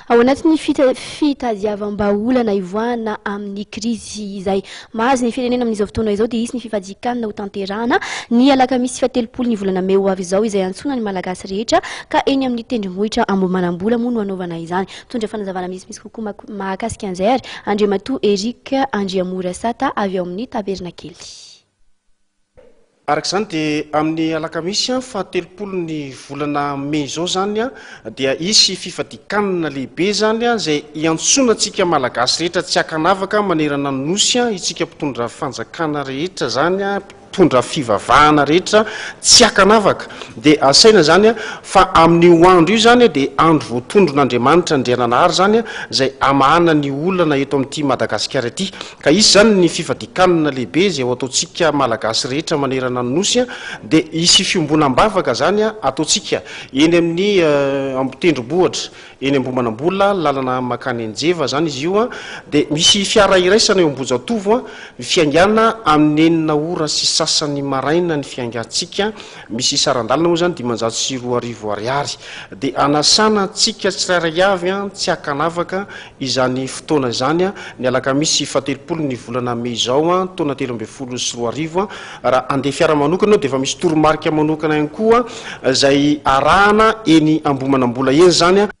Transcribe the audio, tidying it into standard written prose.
ao anatin'ny fitadiavam-baolana ivoahana amin'ny krizy izay mahazo ny firenena amin'izao fotoana izao dia isy ny fifadikanana ho tanterahana ny alakamisy fatelopolo ny volana May ho avy izao izay antsona ny malagasy rehetra ka eny amin'ny tendrombohitra Ambohimanambola moa no hanaovana izany. Mitondra fanazavana misy kokoa mahakasika an'izay ary Andriamatoa Eric Andriamora Sata avy ao amin'ny Tabernakely. Arak'izany dia amin'ny alakamisy fatelopolo ny volana May zao zany dia isy fifadikanana lehibe zany izay iantsonantsika malagasy rehetra tsy akanavaka manerana ny nosy itsika mpitondra fanjakana rehetra zany mpitondra fivavahana rehetra tsy akanavaka dia asaina zany fa amin'ny andro io zany dia andro voatondron'Andriamanitra Andriananahary zany izay amahana ny olana eto amin'ity Madagasikara ity ka isy zany ny fifadikanana lehibe izay ataontsika malagasy rehetra manerana ny nosy dia isy fiombonam-bavaka zany ataontsika eny amin'ny tendrombohitra eny Ambohimanambola lalana makany Anjeva zany izy io dia misy fiara iraisana eo Ambojatovo fiangana amin'ny enina ora sy sasany maraina ny fiangantsika misy sarandalina moa zany 520 ariary dia anasana antsika tsirairay avy tsy akanavaka izany fotoana izany ny alakamisy fatelopolo ny volana May zao taona 2024 raha andeha fiara manokana dia efa misy toromarika manokana ihany koa izay arahana eny Ambohimanambola eny zany